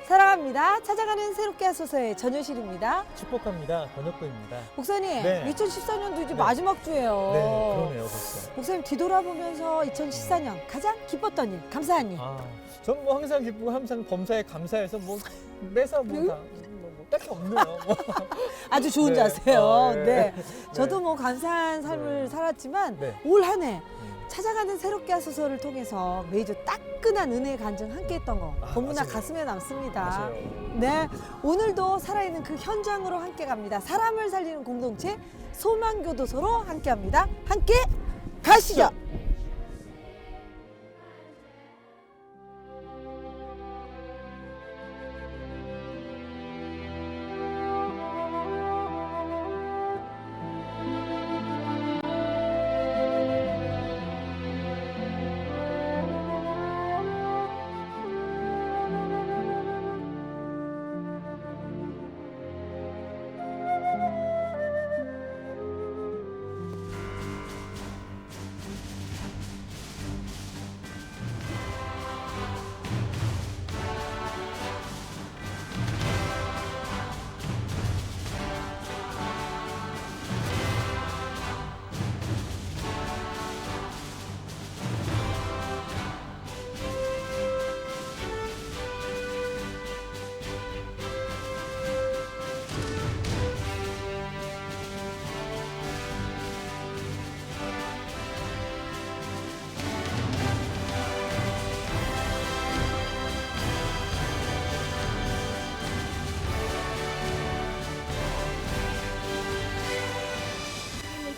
사랑합니다. 찾아가는 새롭게 하소서의 전효실입니다. 축복합니다. 권혁도입니다. 목사님, 네. 2014년도 이제 네. 마지막 주예요. 네, 그러네요, 벌써. 목사님 뒤돌아보면서 2014년 가장 기뻤던 일, 감사한 일. 전 뭐 항상 기쁘고 항상 범사에 감사해서 뭐 매사 뭐 딱히 없네요. 아주 좋은 네. 자세요. 예. 네. 저도 뭐 감사한 삶을 네. 살았지만 네. 올 한 해 찾아가는 새롭게 하소서를 통해서 매주 따끈한 은혜의 간증 함께 했던 거 너무나 맞아요. 가슴에 남습니다. 맞아요. 네, 오늘도 살아있는 그 현장으로 함께 갑니다. 사람을 살리는 공동체 소망교도소로 함께 합니다. 함께 가시죠.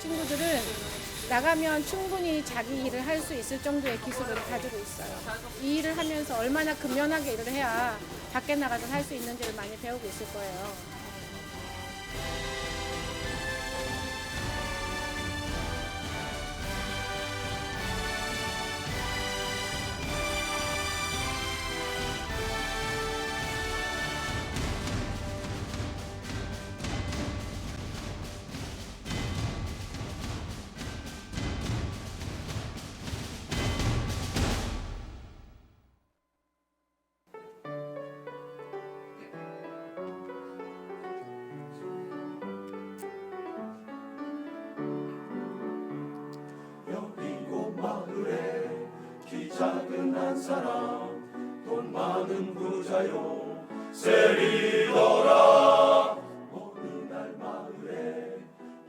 친구들은 나가면 충분히 자기 일을 할 수 있을 정도의 기술을 가지고 있어요. 이 일을 하면서 얼마나 근면하게 일을 해야 밖에 나가서 할 수 있는지를 많이 배우고 있을 거예요. 작은 한 사람 돈 많은 부자요 세리더라. 어느 날 마을에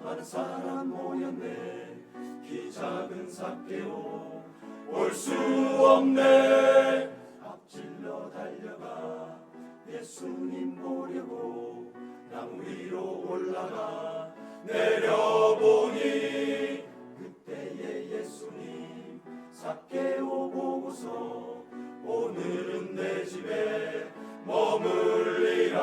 많은 사람 모였네. 키 작은 삭개오 올 수 없네. 앞질러 달려가 예수님 보려고 나무 위로 올라가 내려보니 그때의 예수님 삭개오 보고서 오늘은 내 집에 머물리라.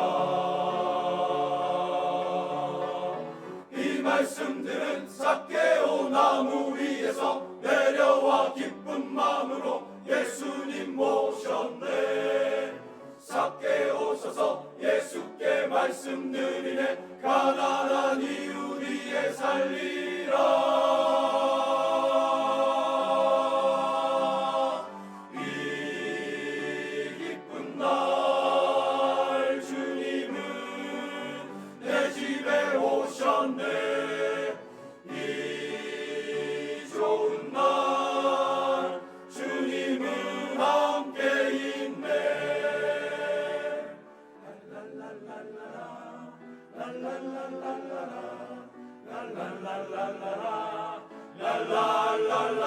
이 말씀들은 삭개오 나무 위에서 내려와 기쁜 마음으로 예수님 모셨네. 삭개오 서서 예수께 말씀드리네. 가난한 이웃 위에 살리라. 이 좋은 날 주님은 함께 있네. 랄랄랄랄라라 랄랄랄랄라라 랄랄랄랄라라 랄랄랄라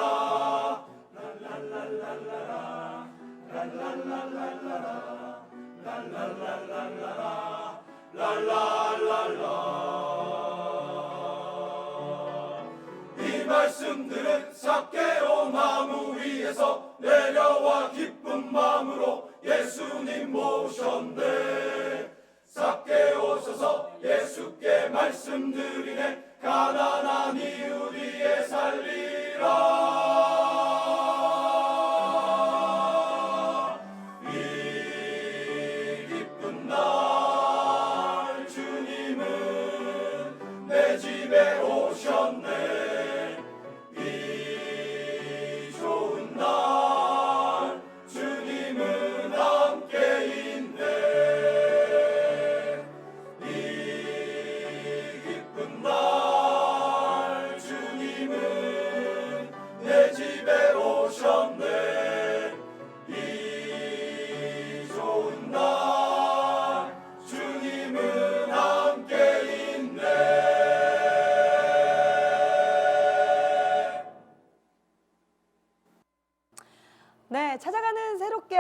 랄랄랄랄라라 랄랄랄랄라라 랄랄랄랄라라 랄랄랄라. 이 말씀들은 삭개오 나무 위에서 내려와 기쁜 마음으로 예수님 모셨네. 삭개오 서서 예수께 말씀드리네. 가난한 이웃 위에 살리라. 이 기쁜 날 주님은 내 집에 오셨네. 좋은 날 주님은 함께 있네.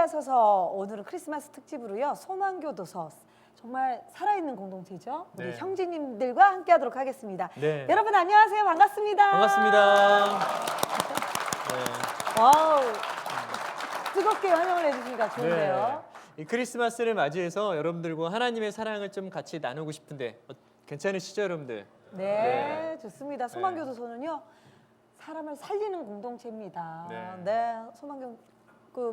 앞장서서 오늘은 크리스마스 특집으로요. 소망교도소 정말 살아있는 공동체죠. 우리 네. 형제님들과 함께하도록 하겠습니다. 네. 여러분 안녕하세요. 반갑습니다. 반갑습니다. 네. 와우. 뜨겁게 환영을 해주시니까 좋은데요. 이 크리스마스를 맞이해서 여러분들과 하나님의 사랑을 좀 같이 나누고 싶은데 괜찮으시죠, 여러분들? 네, 좋습니다. 소망교도소는요. 사람을 살리는 공동체입니다. 네.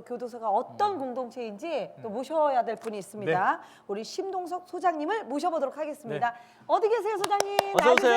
교도소가 어떤 공동체인지 또 모셔야 될 분이 있습니다. 우리 심동석 소장님을 모셔보도록 하겠습니다. 어디 계세요, 소장님? 어서 오세요.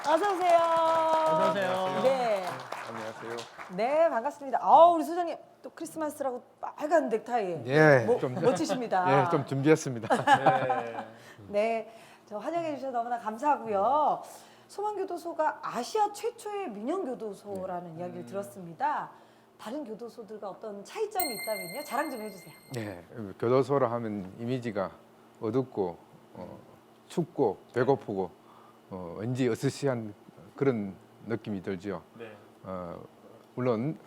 어서 오세요. 어서 오세요. 네. 안녕하세요. 네, 반갑습니다. 우리 소장님 또 크리스마스라고 빨간 넥타이. 예, 멋지십니다. 예, 좀 준비했습니다. 네. 네, 저 환영해 주셔서 너무나 감사하고요. 소망교도소가 아시아 최초의 민영교도소라는 이야기를 들었습니다. 다른 교도소들과 어떤 차이점이 있다면요? 자랑 좀 해주세요. 네, 교도소라 하면 이미지가 어둡고 춥고 배고프고 왠지 으스스한 그런 느낌이 들죠. 네. 물론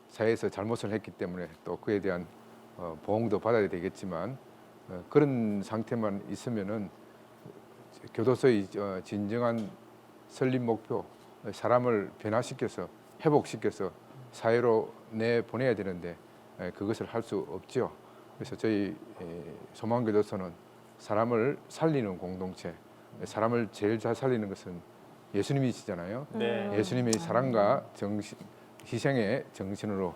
사회에서 잘못을 했기 때문에 또 그에 대한 보응도 받아야 되겠지만 그런 상태만 있으면은 교도소의 진정한 설립 목표, 사람을 변화시켜서 회복시켜서 사회로 내보내야 되는데 그것을 할 수 없죠. 그래서 저희 소망교도소는 사람을 살리는 공동체, 사람을 제일 잘 살리는 것은 예수님이시잖아요. 네. 예수님의 사랑과 희생의 정신으로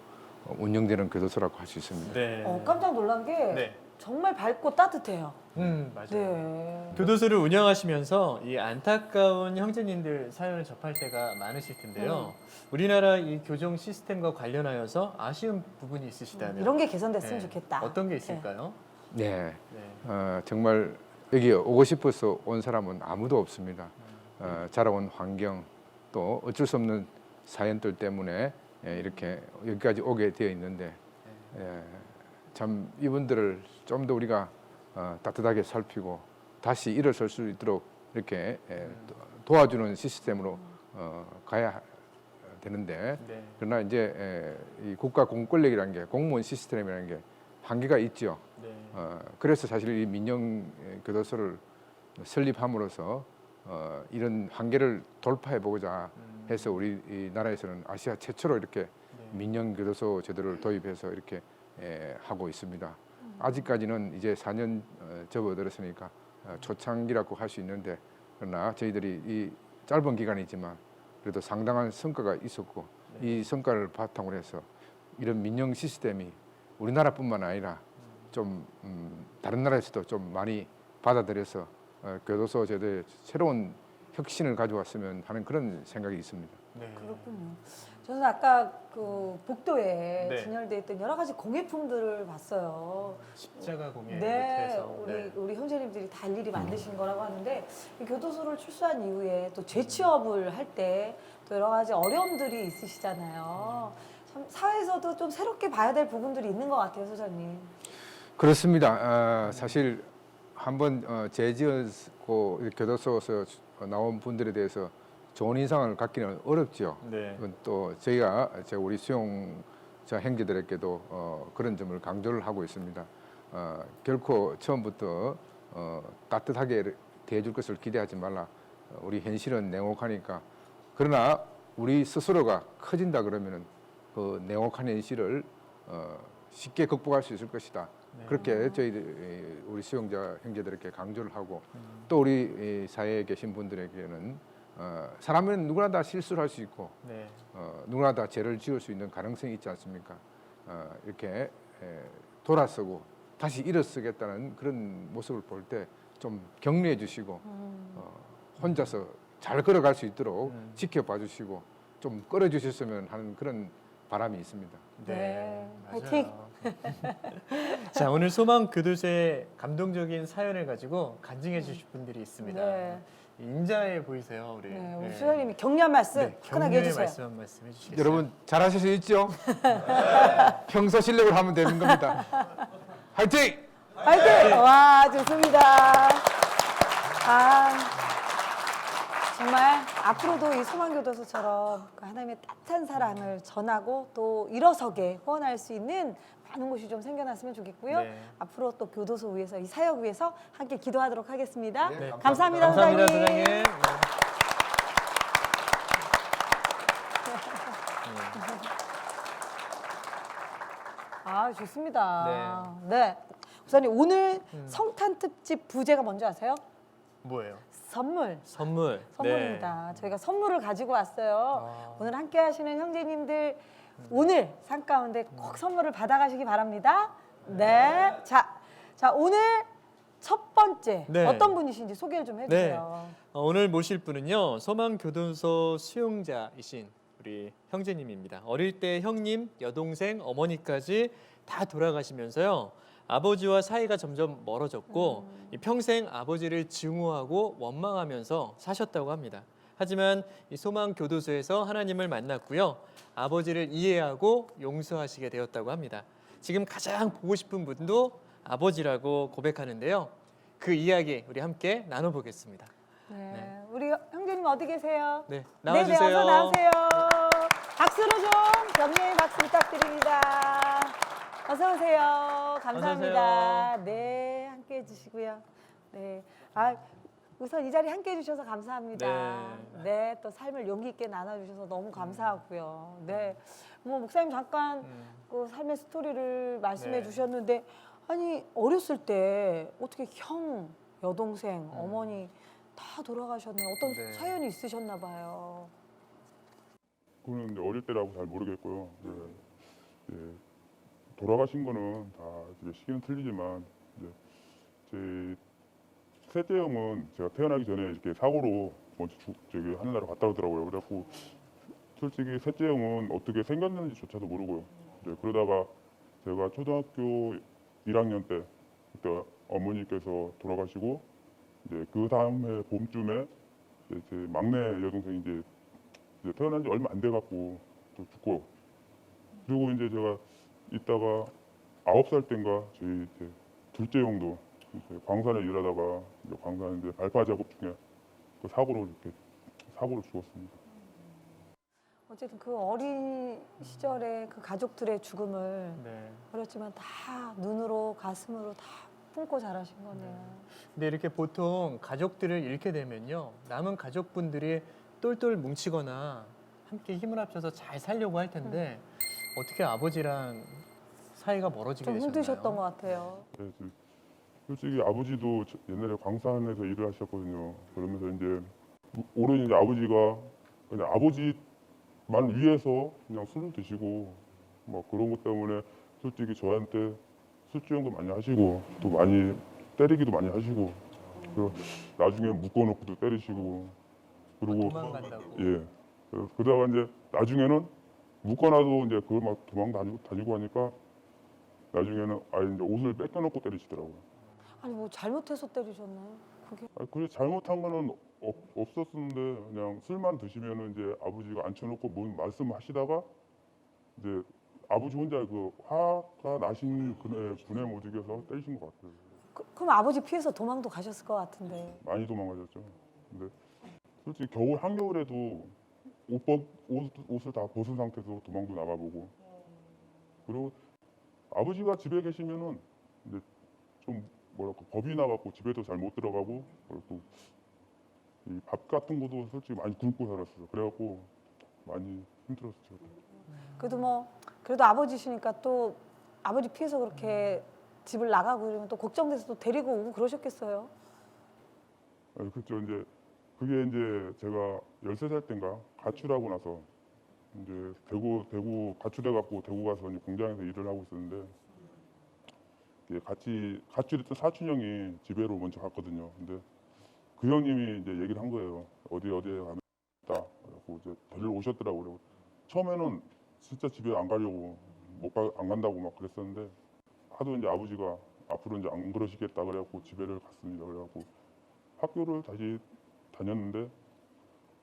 운영되는 교도소라고 할 수 있습니다. 네. 깜짝 놀란 게 네. 정말 밝고 따뜻해요. 맞아요. 네. 교도소를 운영하시면서 이 안타까운 형제님들 사연을 접할 때가 많으실 텐데요. 우리나라 이 교정 시스템과 관련하여서 아쉬운 부분이 있으시다면 이런 게 개선됐으면 네. 좋겠다. 어떤 게 있을까요? 네, 네. 정말 여기 오고 싶어서 온 사람은 아무도 없습니다. 자라온 환경 또 어쩔 수 없는 사연들 때문에 이렇게 여기까지 오게 되어 있는데 참 이분들을 좀 더 우리가 따뜻하게 살피고 다시 일어설 수 있도록 이렇게 도와주는 시스템으로 가야 되는데 네. 그러나 이제 이 국가 공권력이라는 게 공무원 시스템이라는 게 한계가 있죠. 네. 그래서 사실 이 민영 교도소를 설립함으로써 이런 한계를 돌파해 보고자 해서 우리 이 나라에서는 아시아 최초로 이렇게 민영 교도소 제도를 도입해서 이렇게 하고 있습니다. 아직까지는 이제 4년 접어들었으니까 초창기라고 할 수 있는데 그러나 저희들이 이 짧은 기간이지만 그래도 상당한 성과가 있었고 이 성과를 바탕으로 해서 이런 민영 시스템이 우리나라뿐만 아니라 좀 다른 나라에서도 좀 많이 받아들여서 교도소 제도에 새로운 혁신을 가져왔으면 하는 그런 생각이 있습니다. 네. 그렇군요. 저는 아까 그 복도에 네. 진열되어 있던 여러 가지 공예품들을 봤어요. 십자가 공예 네, 이렇게 해서 우리 형제님들이 다 일일이 만드신 거라고 하는데 이 교도소를 출소한 이후에 또 재취업을 할 때 또 여러 가지 어려움들이 있으시잖아요. 참 사회에서도 좀 새롭게 봐야 될 부분들이 있는 것 같아요, 소장님. 그렇습니다. 사실 한번 재지었고 교도소에서 나온 분들에 대해서 좋은 인상을 갖기는 어렵죠. 네. 그건 또 저희가 우리 수용자 형제들에게도 그런 점을 강조를 하고 있습니다. 결코 처음부터 따뜻하게 대해줄 것을 기대하지 말라. 우리 현실은 냉혹하니까. 그러나 우리 스스로가 커진다 그러면은 그 냉혹한 현실을 쉽게 극복할 수 있을 것이다. 네. 그렇게 저희 우리 수용자 형제들에게 강조를 하고 또 우리 사회에 계신 분들에게는 사람은 누구나 다 실수를 할 수 있고 네. 누구나 다 죄를 지을 수 있는 가능성이 있지 않습니까? 이렇게 돌아서고 다시 일어서겠다는 그런 모습을 볼 때 좀 격려해 주시고 혼자서 잘 걸어갈 수 있도록 지켜봐 주시고 좀 끌어 주셨으면 하는 그런 바람이 있습니다. 네. 맞아요. 화이팅! 자, 오늘 소망 교도소의 감동적인 사연을 가지고 간증해 주실 분들이 있습니다. 네. 인자해 보이세요, 우리. 네, 우리 소장님이 격려한 말씀 네, 편하게 격려의 해주세요. 말씀 한 말씀 해주시겠어요? 여러분 잘하실 수 있죠? 평소 실력을 하면 되는 겁니다. 화이팅! 화이팅! 와, 좋습니다. 정말 앞으로도 이 소망교도소처럼 그 하나님의 따뜻한 사랑을 전하고 또 일어서게 후원할 수 있는 많은 곳이 좀 생겨났으면 좋겠고요. 네. 앞으로 또 교도소 위해서 이 사역 위해서 함께 기도하도록 하겠습니다. 네, 감사합니다, 감사합니다, 소장님. 소장님. 네. 아, 좋습니다. 네. 목사님, 오늘 성탄 특집 부제가 뭔지 아세요? 뭐예요? 선물. 선물. 선물입니다. 저희가 선물을 가지고 왔어요. 아. 오늘 함께 하시는 형제님들 오늘 상 가운데 꼭 선물을 받아가시기 바랍니다. 네. 자, 오늘 첫 번째 네. 어떤 분이신지 소개를 좀 해주세요. 오늘 모실 분은요, 소망교도소 수용자이신 우리 형제님입니다. 어릴 때 형님, 여동생, 어머니까지 다 돌아가시면서요, 아버지와 사이가 점점 멀어졌고 이 평생 아버지를 증오하고 원망하면서 사셨다고 합니다. 하지만 이 소망교도소에서 하나님을 만났고요, 아버지를 이해하고 용서하시게 되었다고 합니다. 지금 가장 보고 싶은 분도 아버지라고 고백하는데요. 그 이야기 우리 함께 나눠보겠습니다. 네. 우리 형제님 어디 계세요? 네, 네, 나와주세요. 어서 나오세요. 박수로 좀 격려의 박수 부탁드립니다. 어서 오세요. 감사합니다. 어서 오세요. 네, 함께 해주시고요. 네, 우선 이 자리 함께 해주셔서 감사합니다. 네, 또 삶을 용기 있게 나눠주셔서 너무 감사하고요. 네, 뭐 목사님 잠깐 그 삶의 스토리를 말씀해 네. 주셨는데, 아니 어렸을 때 어떻게 형, 여동생, 어머니 다 돌아가셨네. 어떤 네. 사연이 있으셨나 봐요. 그거는 이제 어릴 때라고 잘 모르겠고요. 예, 돌아가신 거는 다 이제 시기는 틀리지만 이제 제 셋째 형은 제가 태어나기 전에 이렇게 사고로 먼저 저기 하늘나라 갔다 오더라고요. 그래갖고 솔직히 셋째 형은 어떻게 생겼는지조차도 모르고요. 이제 그러다가 제가 초등학교 1학년 때 그때 어머니께서 돌아가시고 이제 그 다음에 봄쯤에 이제 제 막내 여동생이 이제 태어난 지 얼마 안 돼갖고 또 죽고, 그리고 이제 제가 이따가 9살 땐가 저희 이제 둘째 형도 이제 광산에 일하다가 이제 광산 이제 발파 작업 중에 그 사고로 죽었습니다. 어쨌든 그 어린 시절의 그 가족들의 죽음을 네. 어렸지만 다 눈으로 가슴으로 다 품고 자라신 거네요. 근데 이렇게 보통 가족들을 잃게 되면요, 남은 가족분들이 똘똘 뭉치거나 함께 힘을 합쳐서 잘 살려고 할 텐데 어떻게 아버지랑 사이가 멀어지게 좀 되셨나요? 힘드셨던 것 같아요. 네, 솔직히 아버지도 옛날에 광산에서 일을 하셨거든요. 그러면서 이제 오로지 이제 아버지가 그냥 아버지만 위해서 그냥 술을 드시고 뭐 그런 것 때문에 솔직히 저한테 술주행도 많이 하시고 또 많이 때리기도 많이 하시고, 그리고 나중에 묶어놓고도 때리시고, 그리고 도망간다고. 예, 그러다가 이제 나중에는 묶어놔도 이제 그걸 막 다니고 하니까 나중에는 아예 이제 옷을 뺏겨놓고 때리시더라고요. 아니 뭐 잘못해서 때리셨나요? 그게 그게 잘못한 거는 없었는데 그냥 술만 드시면은 이제 아버지가 앉혀놓고 뭔 말씀하시다가 이제 아버지 혼자 그 화가 나신 분에 못 이겨서 때리신 것 같아요. 그럼 아버지 피해서 도망도 가셨을 것 같은데. 많이 도망가셨죠. 근데 솔직히 겨울 한겨울에도 옷을 다 벗은 상태에서 도망도 나가보고, 그리고 아버지가 집에 계시면은 이제 좀 뭐랄까 겁이 나갖고 집에도 잘 못 들어가고, 그리고 이 밥 같은 것도 솔직히 많이 굶고 살았어요. 그래갖고 많이 힘들었죠. 그래도 아버지시니까 또 아버지 피해서 그렇게 집을 나가고 이러면 또 걱정돼서 또 데리고 오고 그러셨겠어요. 그렇죠. 이제 그게 이제 제가 13살 때인가 가출하고 나서 이제 대구 가출해갖고 대구 가서 이제 공장에서 일을 하고 있었는데, 이게 같이 가출했던 사촌 형이 집에로 먼저 갔거든요. 근데 그 형님이 이제 얘기를 한 거예요. 어디에 가면 있다. 그래갖고 이제 데리러 오셨더라고요. 그리고 처음에는 진짜 집에 안 가려고 안 간다고 막 그랬었는데, 하도 이제 아버지가 앞으로 이제 안 그러시겠다 그래갖고 집에를 갔습니다. 그래갖고 학교를 다시 다녔는데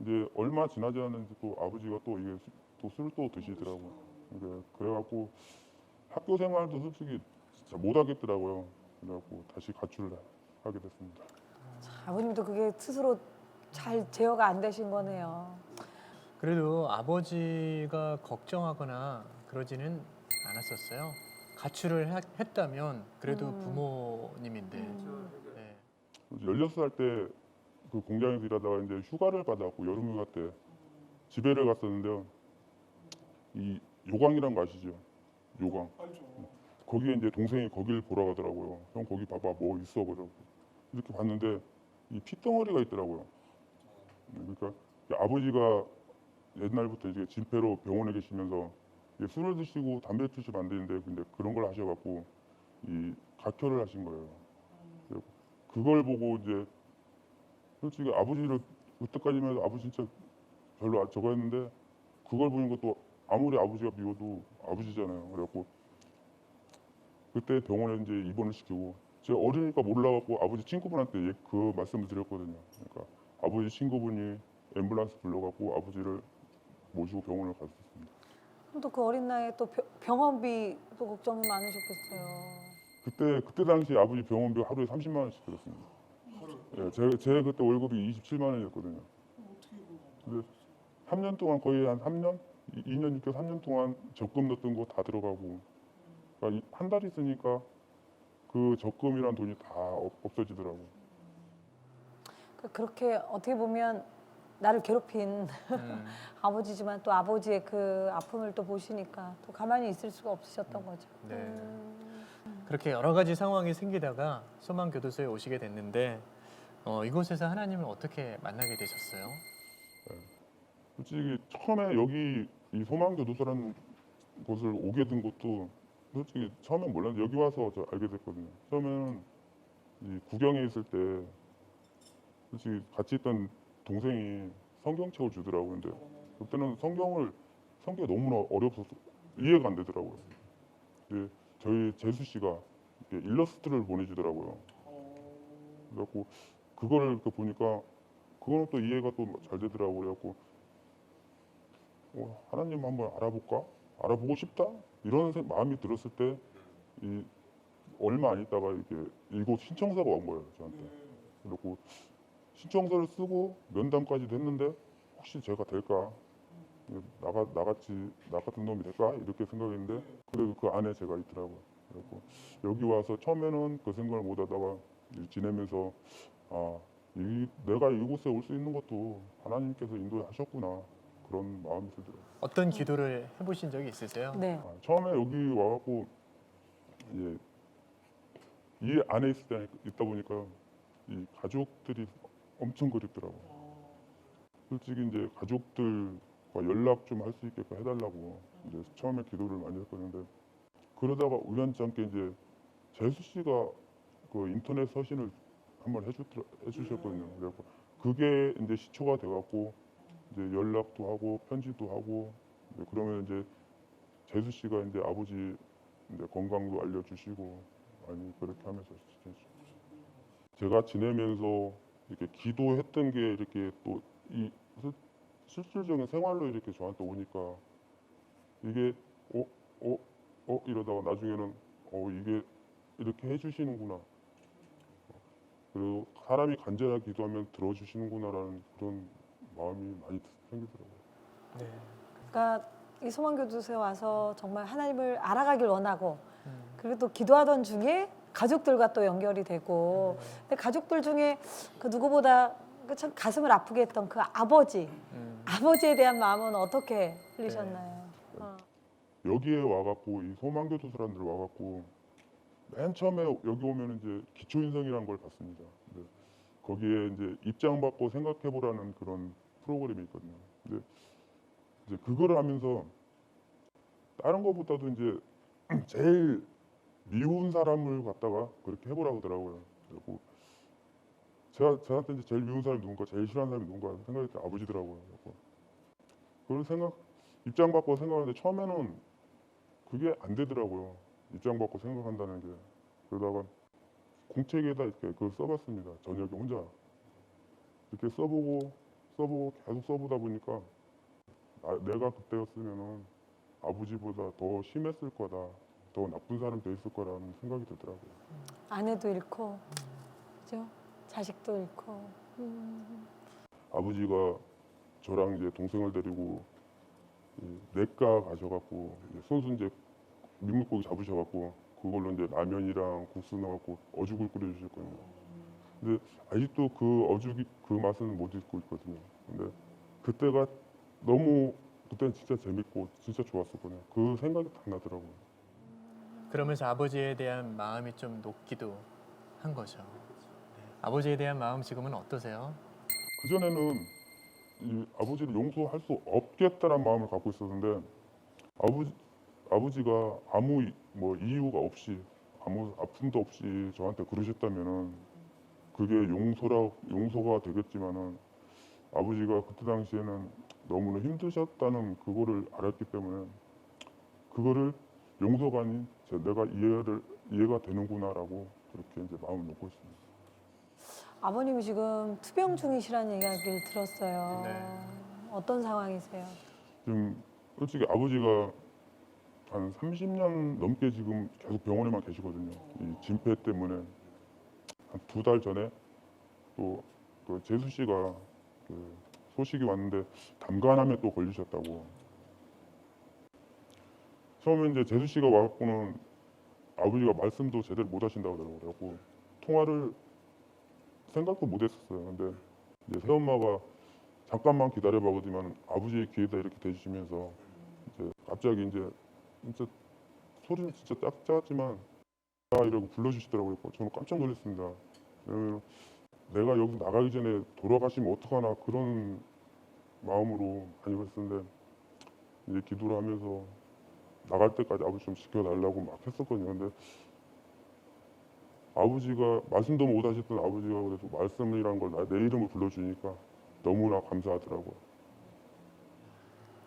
이제 얼마 지나지 않는지 또 아버지가 또 이게 또 술을 또 드시더라고요. 그래갖고 학교 생활도 솔직히 진짜 못 하겠더라고요. 그래갖고 다시 가출을 하게 됐습니다. 아버님도 그게 스스로 잘 제어가 안 되신 거네요. 그래도 아버지가 걱정하거나 그러지는 않았었어요. 가출을 했다면 그래도 부모님인데. 네. 16살 때 그 공장에서 일하다가 이제 휴가를 받았고 여름휴가 때 집에를 갔었는데요. 이 요강이란 거 아시죠? 요강. 거기에 이제 동생이 거길 보러 가더라고요. 형 거기 봐봐 뭐 있어 그러고 이렇게 봤는데 이 핏덩어리가 있더라고요. 그러니까 아버지가 옛날부터 이제 진폐로 병원에 계시면서 술을 드시고 담배 피우시면 안 되는데 근데 그런 걸 하셔갖고 이 각혈을 하신 거예요. 그래서 그걸 보고 이제 솔직히 아버지를 그때까지만 해도 아버지 진짜 별로 저거 했는데 그걸 보는 것도 아무리 아버지가 미워도 아버지잖아요. 그래갖고 그때 병원에 이제 입원을 시키고 제가 어리니까 몰라갖고 아버지 친구분한테 그 말씀을 드렸거든요. 그러니까 아버지 친구분이 앰뷸런스 불러갖고 아버지를 모시고 병원을 갔었습니다. 또 그 어린 나이에 또 병원비도 걱정이 많으셨겠어요. 그때 당시 아버지 병원비 하루에 30만 원씩 들었습니다. 예, 제 그때 월급이 27만 원이었거든요. 근데 3년 동안 거의 한 3년, 2년 6개월, 3년 동안 적금 넣었던 거 다 들어가고 그러니까 한 달 있으니까 그 적금이란 돈이 다 없어지더라고요. 그렇게 어떻게 보면 나를 괴롭힌 아버지지만 또 아버지의 그 아픔을 또 보시니까 또 가만히 있을 수가 없으셨던 거죠. 네. 그렇게 여러 가지 상황이 생기다가 소망교도소에 오시게 됐는데 이곳에서 하나님을 어떻게 만나게 되셨어요? 솔직히 처음에 여기 이 소망교도소라는 곳을 오게 된 것도 솔직히 처음엔 몰랐는데 여기 와서 저 알게 됐거든요. 처음에는 이 구경에 있을 때 솔직히 같이 있던 동생이 성경책을 주더라고요. 근데 그때는 성경이 너무나 어렵어서 이해가 안 되더라고요. 근데 저희 재수 씨가 이렇게 일러스트를 보내주더라고요. 그래갖고 그거를 이렇게 보니까 그거는 또 이해가 또 잘 되더라고요. 그래갖고 하나님 한번 알아볼까? 알아보고 싶다? 이런 마음이 들었을 때 이 얼마 안 있다가 이렇게 이곳 신청서가 온 거예요, 저한테. 그리고 신청서를 쓰고 면담까지도 했는데 혹시 제가 될까? 나 같은 놈이 될까? 이렇게 생각했는데 그래도 그 안에 제가 있더라고요. 그래갖고 여기 와서 처음에는 그 생각을 못 하다가 지내면서 내가 이곳에 올 수 있는 것도 하나님께서 인도하셨구나 그런 마음이 들더라고요. 어떤 기도를 해보신 적이 있으세요? 네. 처음에 여기 와갖고 이제 이 안에 있다 보니까 이 가족들이 엄청 그립더라고요. 솔직히 이제 가족들과 연락 좀 할 수 있게끔 해달라고 이제 처음에 기도를 많이 했었는데 그러다가 우연찮게 이제 재수 씨가 그 인터넷 서신을 한번 해주셨거든요. 그래갖고 그게 이제 시초가 돼갖고 이제 연락도 하고 편지도 하고 그러면 이제 재수 씨가 이제 아버지 이제 건강도 알려주시고 많이 그렇게 하면서 지냈죠. 제가 지내면서 이렇게 기도했던 게 이렇게 또 이 실질적인 생활로 이렇게 저한테 오니까 이게 이러다가 나중에는 이게 이렇게 해주시는구나. 그리고 사람이 간절하게 기도하면 들어주시는구나라는 그런 마음이 많이 생기더라고요. 네. 그러니까 이 소망교도소에 와서 정말 하나님을 알아가길 원하고 그리고 또 기도하던 중에 가족들과 또 연결이 되고 근데 가족들 중에 그 누구보다 참 가슴을 아프게 했던 그 아버지에 대한 마음은 어떻게 흘리셨나요? 여기에 와갖고 이 소망교도소라는 데 와갖고 맨 처음에 여기 오면 이제 기초인성이라는 걸 봤습니다. 근데 거기에 이제 입장 받고 생각해보라는 그런 프로그램이 있거든요. 근데 이제 그거를 하면서 다른 것보다도 이제 제일 미운 사람을 갖다가 그렇게 해보라고 하더라고요. 그리고 저한테 이제 제일 미운 사람이 누군가, 제일 싫어하는 사람이 누군가 생각할 때 아버지더라고요. 그걸 입장 받고 생각하는데 처음에는 그게 안 되더라고요. 입장 받고 생각한다는 게. 그러다가 공책에다 이렇게 그걸 써봤습니다. 저녁에 혼자. 이렇게 써보고 계속 써보다 보니까 내가 그때였으면은 아버지보다 더 심했을 거다. 더 나쁜 사람이 돼 있을 거라는 생각이 들더라고요. 아내도 잃고, 그죠? 자식도 잃고. 아버지가 저랑 이제 동생을 데리고 이 냇가 가셔갖고 이제 손수 이제 민물고기 잡으셔갖고 그걸로 이제 라면이랑 국수 넣어갖고 어죽을 끓여주셨거든요. 근데 아직도 그 어죽이 그 맛은 못 잊고 있거든요. 근데 그때가 너무 그때는 진짜 재밌고 진짜 좋았었거든요. 그 생각이 딱 나더라고요. 그러면서 아버지에 대한 마음이 좀 녹기도 한 거죠. 네. 아버지에 대한 마음 지금은 어떠세요? 그전에는 이 아버지를 용서할 수 없겠다는 마음을 갖고 있었는데 아버지가 아무 뭐 이유가 없이 아무 아픔도 없이 저한테 그러셨다면은 그게 용서가 되겠지만은 아버지가 그때 당시에는 너무나 힘드셨다는 그거를 알았기 때문에 그거를 용서가 아닌 내가 이해가 되는구나라고 그렇게 이제 마음을 놓고 있습니다. 아버님이 지금 투병 중이시라는 이야기를 들었어요. 네. 어떤 상황이세요? 지금 솔직히 아버지가 한 30년 넘게 지금 계속 병원에만 계시거든요. 이 진폐 때문에 한 2달 전에 또 그 재수 씨가 그 소식이 왔는데 담간암에 또 걸리셨다고. 처음에 이제 재수 씨가 와갖고는 아버지가 말씀도 제대로 못 하신다고 그러더라고요. 그래갖고 통화를 생각도 못 했었어요. 근데 이제 새엄마가 잠깐만 기다려봐 그러더니 아버지의 귀에다 이렇게 대주시면서 이제 갑자기 이제 진짜 소리는 진짜 작지만 이러고 불러주시더라고요. 저는 깜짝 놀랐습니다. 왜냐면 내가 여기 나가기 전에 돌아가시면 어떡하나 그런 마음으로 많이 그랬었는데 이제 기도를 하면서 나갈 때까지 아버지 좀 지켜달라고 막 했었거든요. 근데 아버지가 말씀도 못 하셨던 아버지가 그래도 말씀이란 걸 내 이름을 불러주니까 너무나 감사하더라고요.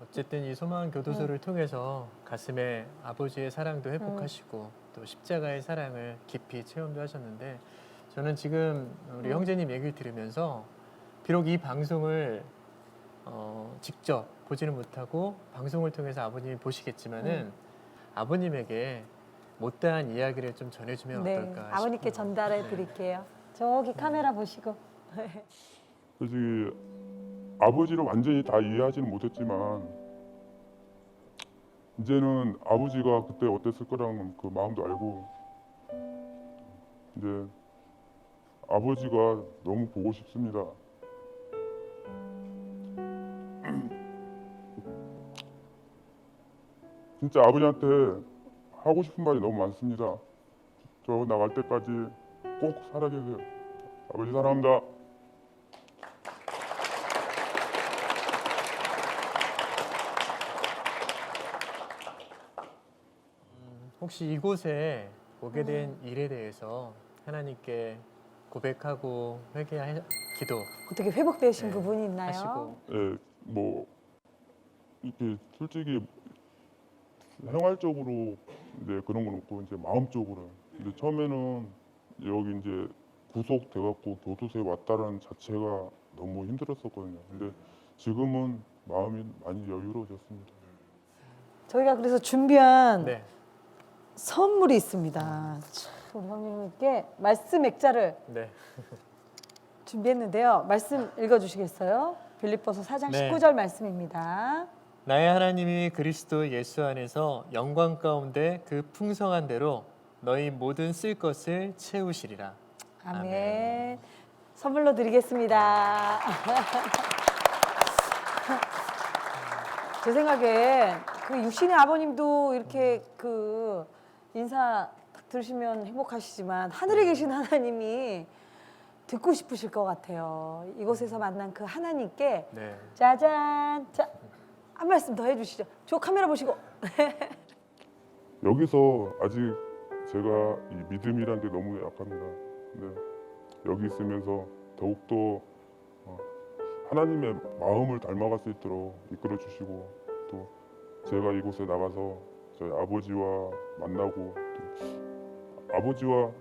어쨌든 이 소망 교도소를 통해서 가슴에 아버지의 사랑도 회복하시고 또 십자가의 사랑을 깊이 체험도 하셨는데 저는 지금 우리 형제님 얘기를 들으면서 비록 이 방송을 직접 보지는 못하고 방송을 통해서 아버님이 보시겠지만은 아버님에게 못다한 이야기를 좀 전해주면 네, 어떨까 아버님께 싶어요. 전달해 드릴게요. 저기 카메라 보시고. 솔직히 아버지를 완전히 다 이해하지는 못했지만 이제는 아버지가 그때 어땠을 거라는 그 마음도 알고 이제 아버지가 너무 보고 싶습니다. 진짜 아버지한테 하고 싶은 말이 너무 많습니다. 저 나갈 때까지 꼭 살아계세요. 아버지 사랑합니다. 혹시 이곳에 오게 된 일에 대해서 하나님께 고백하고 기도 어떻게 회복되신 네, 부분이 있나요? 하시고 예, 뭐 이렇게 솔직히 생활적으로 이제 그런 건 없고 이제 마음적으로. 근데 처음에는 여기 이제 구속돼갖고 교도소에 왔다는 자체가 너무 힘들었었거든요. 근데 지금은 마음이 많이 여유로워졌습니다. 저희가 그래서 준비한 네. 선물이 있습니다. 참, 우리 형님께 말씀 액자를 네. 준비했는데요. 말씀 읽어주시겠어요? 빌립보서 4장 네. 19절 말씀입니다. 나의 하나님이 그리스도 예수 안에서 영광 가운데 그 풍성한 대로 너희 모든 쓸 것을 채우시리라. 아멘. 아멘. 선물로 드리겠습니다. 제 생각에 그 육신의 아버님도 이렇게 그 인사 딱 들으시면 행복하시지만 하늘에 계신 하나님이 듣고 싶으실 것 같아요. 이곳에서 만난 그 하나님께 네. 짜잔, 자, 한 말씀 더 해주시죠. 저 카메라 보시고. 여기서 아직 제가 이 믿음이란 게 너무 약합니다. 근데 여기 있으면서 더욱더 하나님의 마음을 닮아갈 수 있도록 이끌어 주시고 또 제가 이곳에 나가서 저희 아버지와 만나고 또 아버지와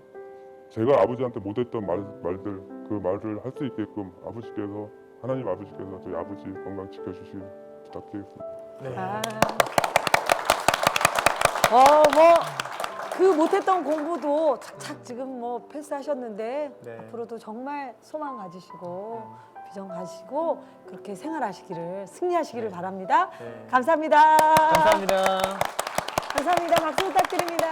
제가 아버지한테 못했던 말들 그 말을 할 수 있게끔 아버지께서 하나님 아버지께서 저희 아버지 건강 지켜주시길 부탁드리겠습니다. 네. 그 못했던 공부도 착착 지금 뭐 패스하셨는데 네. 앞으로도 정말 소망 가지시고 비전 가지고 그렇게 생활하시기를 승리하시기를 바랍니다. 네. 감사합니다. 감사합니다. 감사합니다. 박수 부탁드립니다.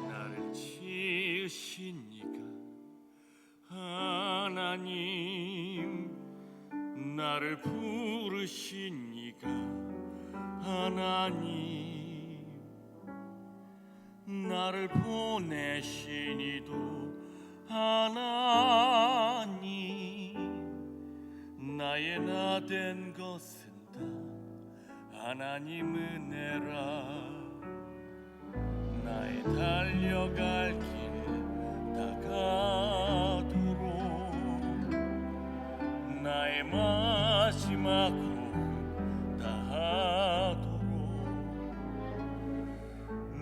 나를 지으신 이가 하나님, 나를 부르신 이가 하나님, 나를 보내신 이도 하나님, 나의 나 된 것은 다 하나님 은혜라. 나의 달려갈 길 다가도록, 나의 마지막 호흡 다하도록,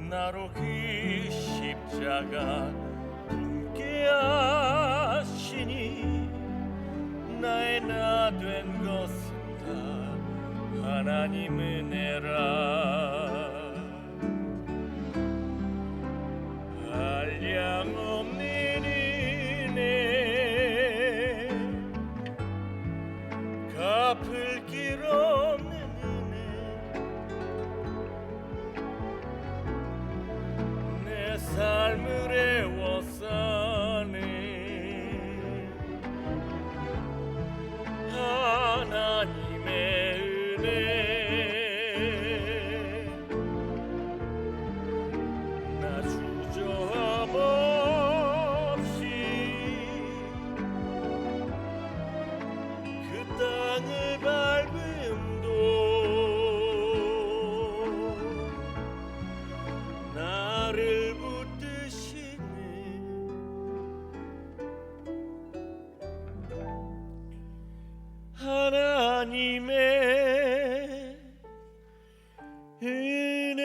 나로 그 십자가 품게 하시니, 나의 나 된 것은 다 하나님 은혜라. 한량없는 은혜, 갚을 길 없는 은혜, 내 삶을 애워싸네. 하나님의 은혜, 나 주저함 없이 그 땅을 밟음도 나를 붙드시네. 하나님의 은혜.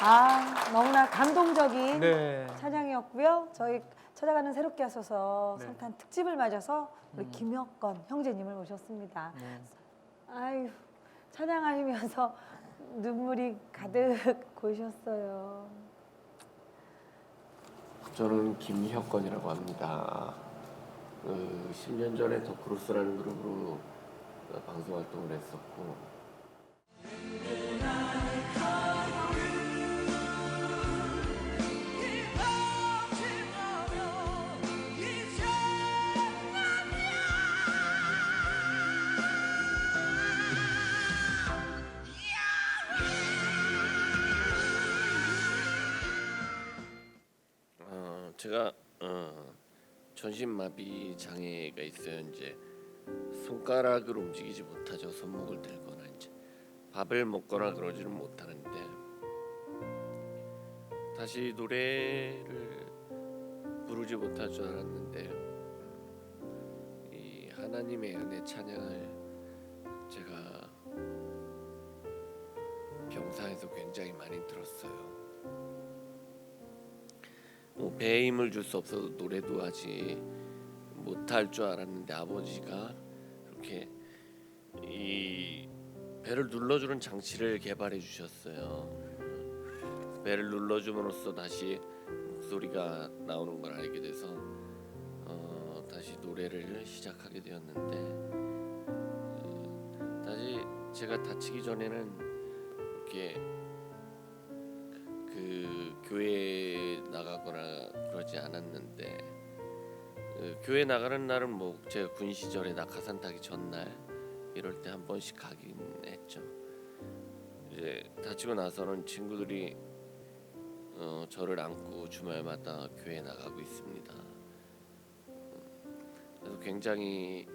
아, 너무나 감동적인 네. 찬양이었고요. 저희 찾아가는 새롭게 하소서 네. 성탄 특집을 맞아서 우리 김혁건 형제님을 모셨습니다. 네. 아유, 찬양하시면서 눈물이 가득 고이셨어요. 저는 김혁건이라고 합니다. 10년 전에 더크로스라는 그룹으로 방송 활동을 했었고, 제가 전신마비 장애가 있어요. 이제 손가락을 움직이지 못하죠. 손목을 들거나 이제 밥을 먹거나 그러지는 못하는데, 다시 노래를 부르지 못할 줄 알았는데, 이 하나님의 은혜 찬양을 제가 병사에서 굉장히 많이 들었어요. 배에 힘을 줄 수 없어서 노래도 하지 못할 줄 알았는데, 아버지가 이렇게 이 배를 눌러주는 장치를 개발해 주셨어요. 배를 눌러줌으로써 다시 목소리가 나오는 걸 알게 돼서 다시 노래를 시작하게 되었는데, 제가 다치기 전에는 이렇게 그 교회에 나가거나 그러지 않았는데 교회 나가는 날은 뭐 제가 군 시절에 낙하산 타기 전날 이럴 때 한 번씩 가긴 했죠. 이제 다치고 나서는 친구들이 저를 안고 주말마다 교회 나가고 있습니다. 그래서 굉장히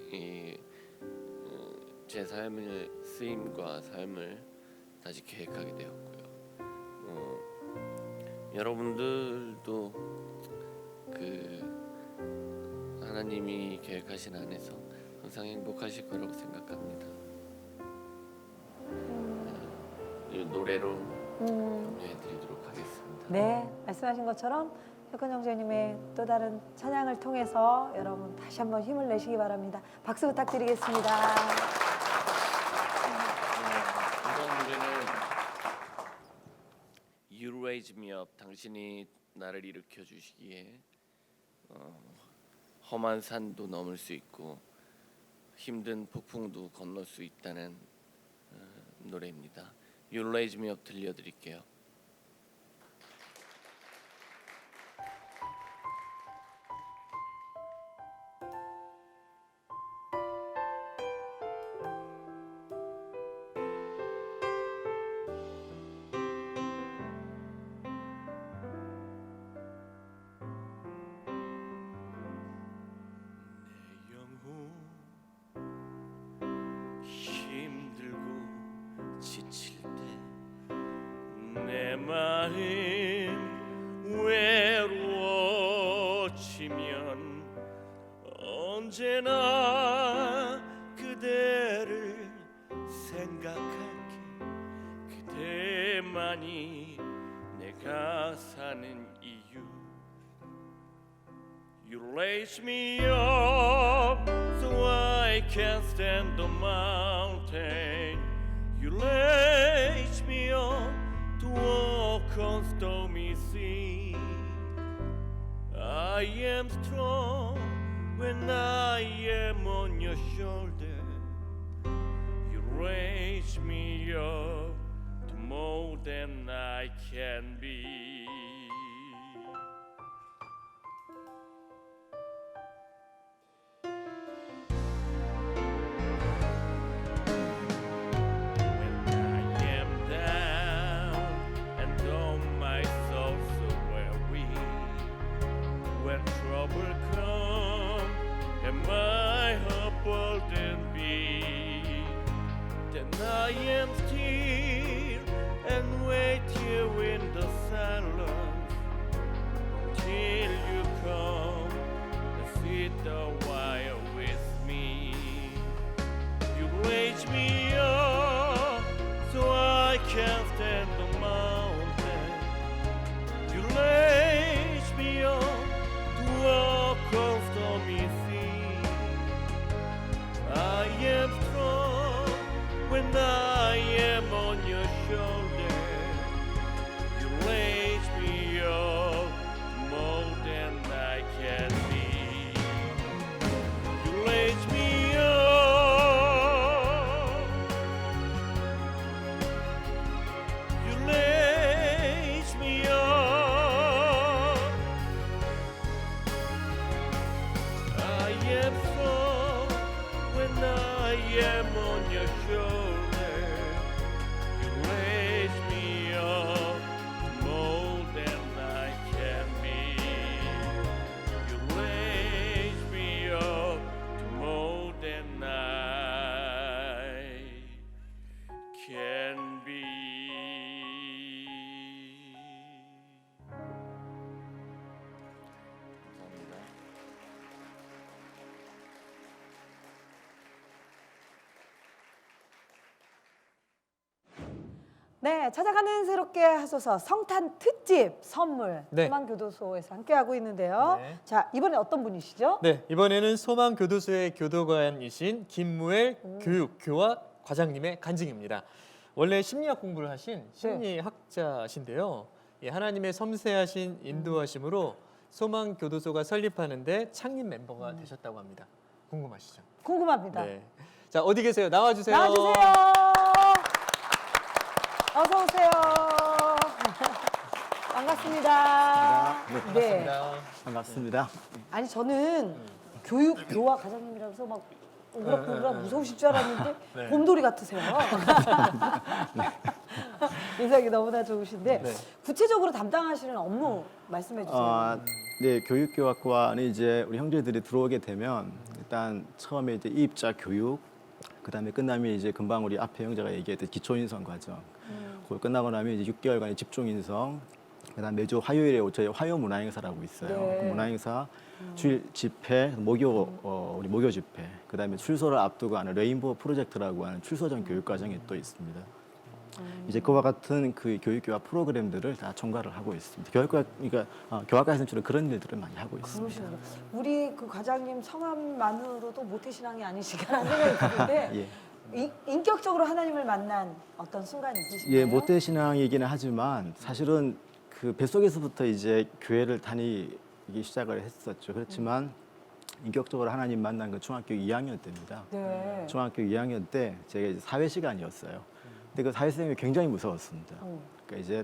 제 삶의 쓰임과 삶을 다시 계획하게 되었고요. 여러분들도 그 하나님이 계획하신 안에서 항상 행복하실 거라고 생각합니다. 이 노래로 격려해드리도록 하겠습니다. 네, 말씀하신 것처럼 혁근 형제님의 또 다른 찬양을 통해서 여러분 다시 한번 힘을 내시기 바랍니다. 박수 부탁드리겠습니다. 이번 노래는 You Raise Me Up, 당신이 나를 일으켜 주시기에 험한 산도 넘을 수 있고 힘든 폭풍도 건널 수 있다는 노래입니다. You Raise Me Up 들려드릴게요. 힘들고 지칠 때 내 마음 외로워지면 언제나 그대를 생각할게. 그대만이 내가 사는 이유. You raise me up so I can stand the mountain. You raise me up to walk on stormy sea. I am strong when I am on your shoulder. You raise me up to more than I can be. Trouble come and my heart burden be, then I am still and wait here in the silence till you come and sit a while with me. You raise me up so I can stand the mountain. You raise me up walk on stormy sea. I am strong when I am on your shoulder. You raise me up more than I can be. You raise me up. You raise me up. I am strong when I am on your shoulder. You raise me up more than I can be. You raise me up more than I can be. 감사합니다. 네, 찾아가는 새롭게 하소서 성탄 특집 선물 네. 소망교도소에서 함께하고 있는데요. 네. 자, 이번에 어떤 분이시죠? 네, 이번에는 소망교도소의 교도관이신 김무엘 교육교화 과장님의 간증입니다. 원래 심리학 공부를 하신 심리학자신데요. 이 하나님의 섬세하신 인도하심으로 소망교도소가 설립하는데 창립 멤버가 되셨다고 합니다. 궁금하시죠? 궁금합니다. 네. 자, 어디 계세요? 나와주세요. 나와주세요. 어서 오세요. 반갑습니다. 네. 반갑습니다. 아니 저는 교육 교화 과장님이라서 막 오그락부그락 무서우실 줄 알았는데 곰돌이 같으세요. 인상이 너무나 좋으신데 네. 구체적으로 담당하시는 업무 말씀해 주세요. 네, 교육교학과는 이제 우리 형제들이 들어오게 되면 일단 처음에 이제 입자 교육, 그다음에 끝나면 이제 금방 우리 앞에 형제가 얘기했던 기초인성 과정. 그걸 끝나고 나면 이제 6개월간의 집중인성. 그다음 매주 화요일에 저희 화요 문화행사라고 있어요. 네. 그 문화행사 주일 집회, 우리 목요 집회. 그다음에 출소를 앞두고 하는 레인보우 프로젝트라고 하는 출소 전 교육 과정이 또 있습니다. 이제 그와 같은 그 교육교화 프로그램들을 다 총괄을 하고 있습니다. 교학과에서는 주로 그런 일들을 많이 하고 있습니다. 그러시군요. 우리 그 과장님 성함만으로도 모태신앙이 아니시라는 생각이 드는데 예. 인격적으로 하나님을 만난 어떤 순간이 있으신가요? 예, 모태 신앙이기는 하지만 사실은 그 뱃속에서부터 이제 교회를 다니기 시작을 했었죠. 그렇지만 인격적으로 하나님 만난 건 중학교 2학년 때입니다. 네. 중학교 2학년 때 제가 이제 사회 시간이었어요. 근데 그 사회 선생님이 굉장히 무서웠습니다. 그러니까 이제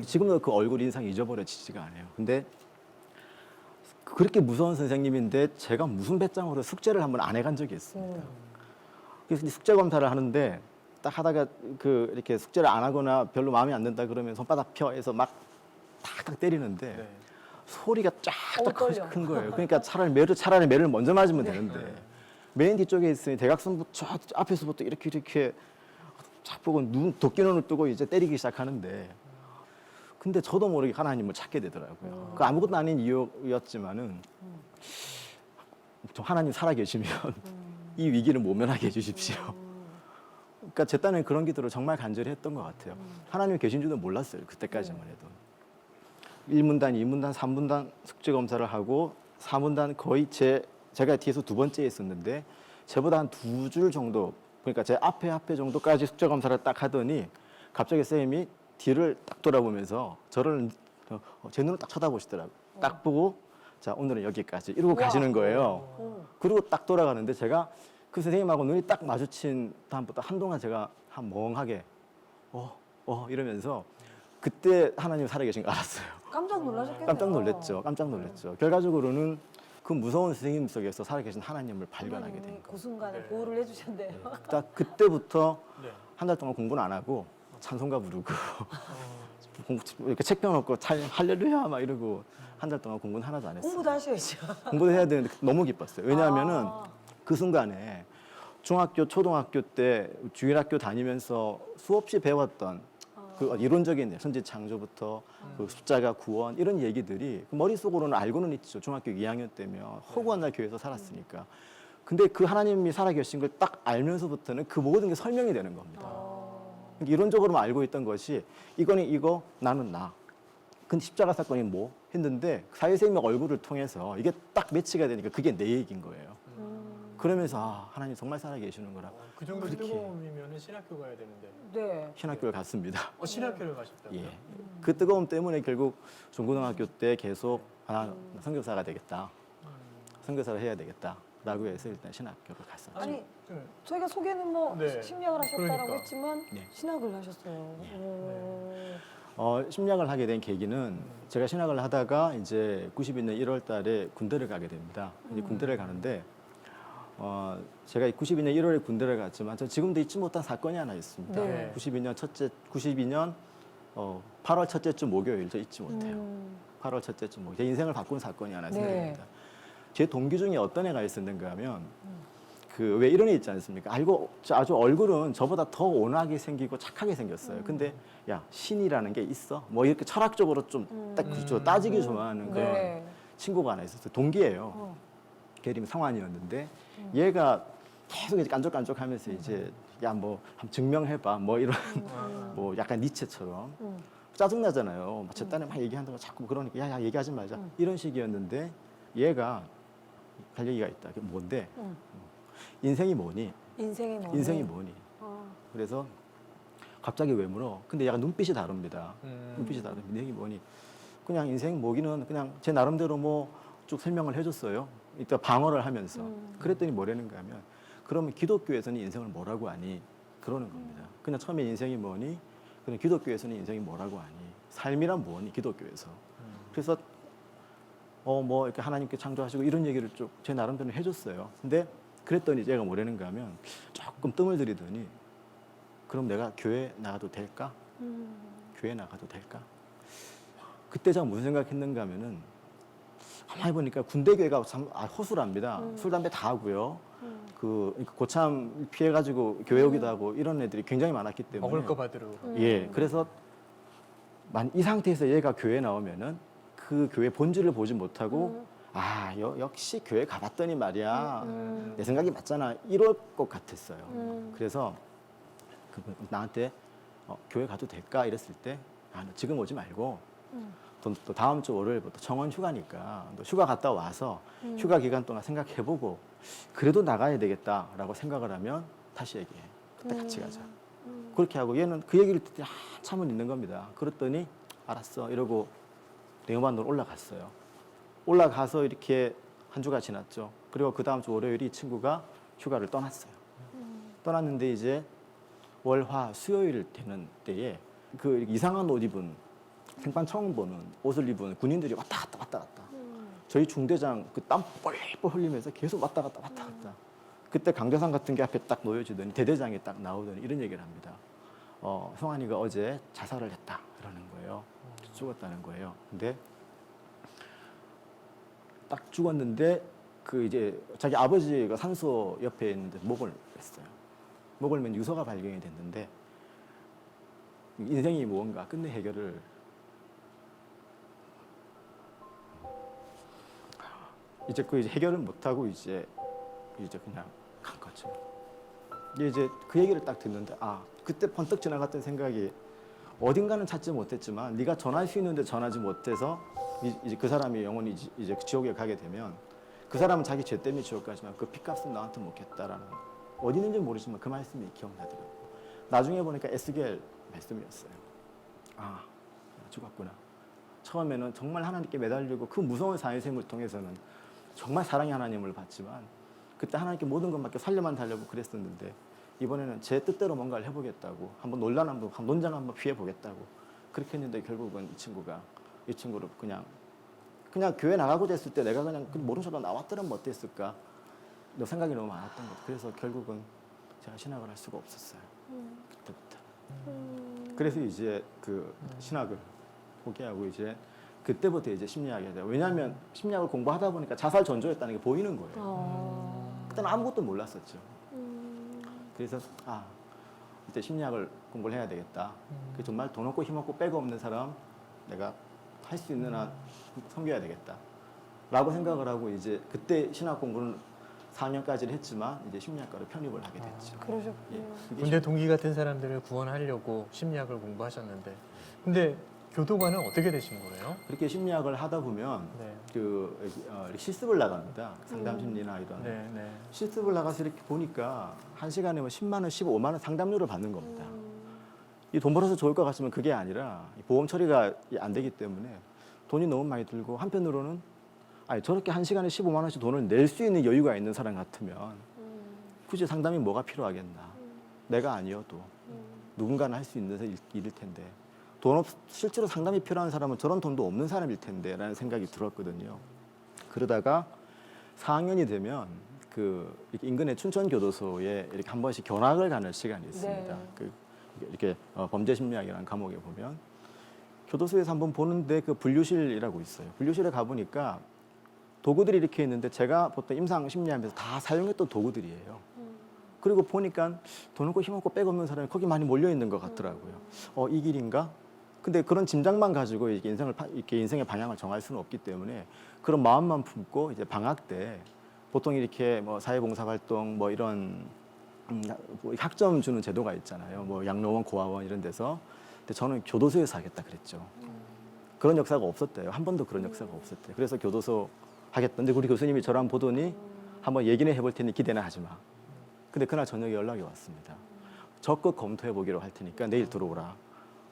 지금도 그 얼굴 인상이 잊어버려지지가 않아요. 근데 그렇게 무서운 선생님인데 제가 무슨 배짱으로 숙제를 한번 안 해간 적이 있습니다. 그래서 숙제 검사를 하는데 딱 하다가 이렇게 숙제를 안 하거나 별로 마음에 안 든다 그러면 손바닥 펴 해서 막 탁탁 때리는데 네. 소리가 쫙쫙 떨려. 큰 거예요. 그러니까 차라리 매를 먼저 맞으면 되는데 맨 뒤쪽에 있으니 대각선부터 저 앞에서부터 이렇게 착 보고 도끼 눈을 뜨고 이제 때리기 시작하는데 근데 저도 모르게 하나님을 찾게 되더라고요. 그 아무것도 아닌 이유였지만은 좀 하나님 살아계시면 이 위기를 모면하게 해주십시오. 그러니까 제 딴에는 그런 기도를 정말 간절히 했던 것 같아요. 하나님이 계신 줄도 몰랐어요. 그때까지만 해도. 1문단, 2문단, 3문단 숙제 검사를 하고 4문단 거의 제가 뒤에서 두 번째에 있었는데 저보다 한 2줄 정도 그러니까 제 앞에 정도까지 숙제 검사를 딱 하더니 갑자기 선생님이 뒤를 딱 돌아보면서 저를 제 눈을 딱 쳐다보시더라고요. 딱 보고 자 오늘은 여기까지 이러고 가시는 거예요. 그리고 딱 돌아가는데 제가 그 선생님하고 눈이 딱 마주친 다음부터 한동안 제가 한 멍하게 이러면서 그때 하나님 살아계신 거 알았어요. 깜짝 놀라셨겠네요. 깜짝 놀랐죠. 결과적으로는 그 무서운 선생님 속에서 살아계신 하나님을 발견하게 된 거예요. 그 순간에 보호를 해주셨네요. 딱 그때부터 네. 한 달 동안 공부는 안 하고 찬송가 부르고 이렇게 책 펴놓고 할렐루야 막 이러고 한 달 동안 공부는 하나도 안 했어요. 공부도 하셔야죠. 공부도 해야 되는데 너무 기뻤어요. 왜냐하면은 그 순간에 중학교, 초등학교 때 주일학교 다니면서 수없이 배웠던 그 이론적인 선지 창조부터 그 숫자가 구원 이런 얘기들이 머릿속으로는 알고는 있죠. 중학교 2학년 때면 허구한 날 교회에서 살았으니까. 근데 그 하나님이 살아계신 걸 딱 알면서부터는 그 모든 게 설명이 되는 겁니다. 그러니까 이론적으로만 알고 있던 것이 이거는 이거, 나는 나. 근데 십자가 사건이 뭐? 했는데 사회생명 얼굴을 통해서 이게 딱 매치가 되니까 그게 내 얘기인 거예요. 그러면서 하나님 정말 살아계시는 거라. 그 정도 뜨거움이면 신학교 가야 되는데. 네. 신학교를 갔습니다. 신학교를 가셨다고요? 예. 그 뜨거움 때문에 결국 중고등학교 때 계속 나 선교사가 되겠다. 선교사를 해야 되겠다라고 해서 일단 신학교를 갔었죠. 아니 네. 저희가 소개는 뭐 네. 심리학을 하셨다라고 그러니까. 했지만 네. 신학을 하셨어요. 심리학을 하게 된 계기는 제가 신학을 하다가 이제 92년 1월 달에 군대를 가게 됩니다. 이제 군대를 가는데 제가 92년 1월에 군대를 갔지만 저 지금도 잊지 못한 사건이 하나 있습니다. 네. 92년 8월 첫째 주 목요일 저 잊지 못해요. 8월 첫째 주 목요일 제 인생을 바꾼 사건이 하나 네. 생깁니다. 제 동기 중에 어떤 애가 있었는가 하면 그 왜 이런 애 있지 않습니까? 아주 얼굴은 저보다 더 온화하게 생기고 착하게 생겼어요. 근데 야 신이라는 게 있어? 뭐 이렇게 철학적으로 좀 딱 따지기 좋아하는 그런 네. 친구가 하나 있었어요. 동기예요. 걔 이름이 상환이었는데 얘가 계속 이제 깐족깐족하면서 이제 야 뭐 한번 증명해봐 뭐 이런 뭐 약간 니체처럼 짜증 나잖아요. 제 딴에 막 얘기한다고 자꾸 그러니까 야 얘기하지 말자 이런 식이었는데 얘가 할 얘기가 있다. 그게 뭔데? 인생이 뭐니? 인생이 뭐니? 인생이 뭐니? 그래서 갑자기 왜 물어? 근데 약간 눈빛이 다릅니다. 눈빛이 다릅니다. 인생이 뭐니? 그냥 인생 뭐기는 그냥 제 나름대로 뭐 쭉 설명을 해줬어요. 이따 방어를 하면서. 그랬더니 뭐라는가 하면 그러면 기독교에서는 인생을 뭐라고 하니? 그러는 겁니다. 그냥 처음에 인생이 뭐니? 그냥 기독교에서는 인생이 뭐라고 하니? 삶이란 뭐니? 기독교에서. 그래서 뭐 이렇게 하나님께 창조하시고 이런 얘기를 쭉 제 나름대로 해줬어요. 근데 그랬더니 제가 뭐라는가 하면 조금 뜸을 들이더니 그럼 내가 교회 나가도 될까? 교회 나가도 될까? 그때 제가 무슨 생각했는가 하면은 가만히 보니까 군대 교회가 참 허술합니다. 술 담배 다 하고요. 그러니까 고참 피해가지고 교회 오기도 하고 이런 애들이 굉장히 많았기 때문에 먹을 거 받으러. 예, 그래서 이 상태에서 얘가 교회 나오면은 그 교회 본질을 보지 못하고 역시 교회 가봤더니 말이야 내 생각이 맞잖아 이럴 것 같았어요. 그래서 나한테 교회 가도 될까 이랬을 때 너 지금 오지 말고 또 다음 주 월요일부터 청원 휴가니까 너 휴가 갔다 와서 휴가 기간 동안 생각해보고 그래도 나가야 되겠다라고 생각을 하면 다시 얘기해. 그때 같이 가자. 그렇게 하고 얘는 그 얘기를 듣더니 한참은 있는 겁니다. 그랬더니 알았어 이러고 네오만으로 올라갔어요. 올라가서 이렇게 한 주가 지났죠. 그리고 그 다음 주 월요일에 이 친구가 휴가를 떠났어요. 떠났는데 이제 월, 화, 수요일 되는 때에 그 이상한 옷 입은 생판 처음 보는 옷을 입은 군인들이 왔다 갔다 저희 중대장 그 땀 뻘뻘 흘리면서 계속 왔다 갔다 그때 강대상 같은 게 앞에 딱 놓여지더니 대대장이 딱 나오더니 이런 얘기를 합니다. 성환이가 어제 자살을 했다 그러는 거예요. 죽었다는 거예요. 근데 딱 죽었는데 그 이제 자기 아버지가 산소 옆에 있는데 목을 맸어요. 목을 맨 유서가 발견이 됐는데 인생이 무언가 끝내 해결을 이제 해결을 못 하고 이제 그냥 간 거죠. 이제 그 얘기를 딱 듣는데 그때 번뜩 지나갔던 생각이 어딘가는 찾지 못했지만 네가 전할 수 있는데 전하지 못해서 이제 그 사람이 영원히 이제 지옥에 가게 되면 그 사람은 자기 죄 때문에 지옥 가지만 그 핏값은 나한테 묻겠다라는 어디 있는지 모르지만 그 말씀이 기억나더라고요. 나중에 보니까 에스겔 말씀이었어요. 죽었구나. 처음에는 정말 하나님께 매달리고 그 무서운 사회생을 통해서는 정말 사랑의 하나님을 봤지만 그때 하나님께 모든 것 맡겨 살려만 달려고 그랬었는데 이번에는 제 뜻대로 뭔가를 해보겠다고 한번 논쟁 한번 피해보겠다고 그렇게 했는데 결국은 이 친구를 그냥 교회 나가고 됐을 때 내가 그냥 모른 척하고 나왔더라면 어땠을까 너 생각이 너무 많았던 것. 그래서 결국은 제가 신학을 할 수가 없었어요. 그때부터. 그래서 이제 그 신학을 포기하고 이제 그때부터 이제 심리학에 대해 왜냐하면 심리학을 공부하다 보니까 자살 전조였다는 게 보이는 거예요. 그때는 아무것도 몰랐었죠. 그래서 이제 심리학을 공부를 해야 되겠다. 정말 돈 없고 힘 없고 빼고 없는 사람 내가 할 수 있는 한 섬겨야 되겠다. 라고 생각을 하고 이제 그때 신학 공부는 4년까지를 했지만 이제 심리학과로 편입을 하게 됐죠. 그러셨군요. 군대 동기 같은 사람들을 구원하려고 심리학을 공부하셨는데 근데 교도관은 어떻게 되신 거예요? 그렇게 심리학을 하다 보면 실습을 나갑니다. 상담 심리나 이런 실습을 나가서 이렇게 보니까 한 시간에 뭐 10만 원, 15만 원 상담료를 받는 겁니다. 이 돈 벌어서 좋을 것 같으면 그게 아니라 보험 처리가 안 되기 때문에 돈이 너무 많이 들고 한편으로는 저렇게 한 시간에 15만 원씩 돈을 낼 수 있는 여유가 있는 사람 같으면 굳이 상담이 뭐가 필요하겠나. 내가 아니어도 누군가는 할 수 있는 일일 텐데 실제로 상담이 필요한 사람은 저런 돈도 없는 사람일 텐데 라는 생각이 들었거든요. 그러다가 4학년이 되면 인근의 춘천교도소에 이렇게 한 번씩 견학을 가는 시간이 있습니다. 이렇게 범죄심리학이라는 과목에 보면 교도소에서 한번 보는데 그 분류실이라고 있어요. 분류실에 가보니까 도구들이 이렇게 있는데 제가 보통 임상 심리하면서 다 사용했던 도구들이에요. 그리고 보니까 돈 없고 힘 없고 백 없는 사람이 거기 많이 몰려 있는 것 같더라고요. 이 길인가? 근데 그런 짐작만 가지고 이렇게 인생의 방향을 정할 수는 없기 때문에 그런 마음만 품고 이제 방학 때 보통 이렇게 뭐 사회봉사활동 뭐 이런 학점 주는 제도가 있잖아요. 뭐 양로원, 고아원 이런 데서. 근데 저는 교도소에서 하겠다 그랬죠. 그런 역사가 없었대요. 한 번도 그런 역사가 없었대요. 그래서 교도소 하겠다는데 우리 교수님이 저랑 보더니 한번 얘기는 해볼 테니 기대는 하지 마. 근데 그날 저녁에 연락이 왔습니다. 적극 검토해 보기로 할 테니까 내일 들어오라.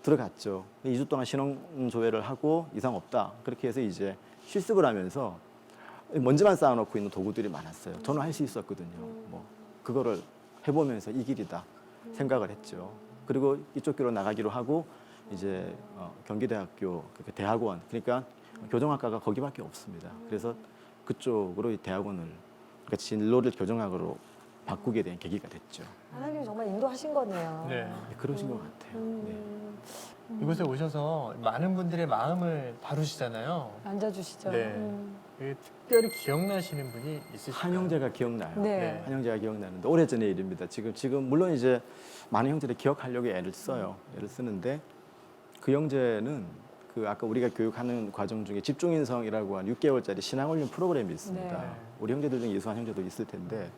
들어갔죠. 2주 동안 신원조회를 하고 이상 없다. 그렇게 해서 이제 실습을 하면서 먼지만 쌓아놓고 있는 도구들이 많았어요. 저는 할 수 있었거든요. 뭐 그거를 해보면서 이 길이다 생각을 했죠. 그리고 이쪽 길로 나가기로 하고 이제 경기대학교 그 대학원, 그러니까 교정학과가 거기밖에 없습니다. 그래서 그쪽으로 이 대학원을, 그러니까 진로를 교정학으로 바꾸게 된 계기가 됐죠. 하나님이 정말 인도하신 거네요. 네. 네, 그러신 것 같아요. 네. 이곳에 오셔서 많은 분들의 마음을 다루시잖아요. 앉아주시죠. 네. 특별히 기억나시는 분이 있으실까요? 한 형제가 기억나요. 네. 한 형제가 기억나는데 오래전의 일입니다. 지금 물론 이제 많은 형제를 기억하려고 애를 써요. 애를 쓰는데 그 형제는 그 아까 우리가 교육하는 과정 중에 집중인성이라고 한 6개월짜리 신앙훈련 프로그램이 있습니다. 네. 우리 형제들 중에 예수한 형제도 있을 텐데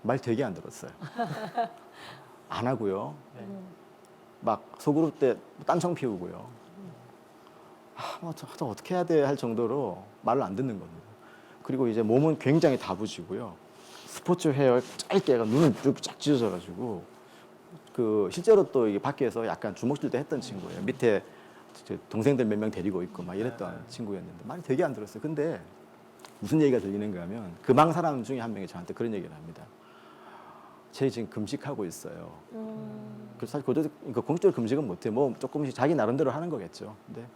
말 되게 안 들었어요. 안 하고요. 네. 막 소그룹 때 딴청 피우고요. 저 어떻게 해야 돼 할 정도로 말을 안 듣는 겁니다. 그리고 이제 몸은 굉장히 다부지고요. 스포츠 헤어 짧게 해가 눈을 쫙 찢어져가지고 그 실제로 또 이게 밖에서 약간 주먹질 때 했던 친구예요. 밑에 동생들 몇 명 데리고 있고 막 이랬던 친구였는데 말이 되게 안 들었어요. 근데 무슨 얘기가 들리는가 하면 그 방 사람 중에 한 명이 저한테 그런 얘기를 합니다. 쟤 지금 금식하고 있어요. 그래서 사실 그러니까 공적으로 금식은 못해. 뭐 조금씩 자기 나름대로 하는 거겠죠. 근데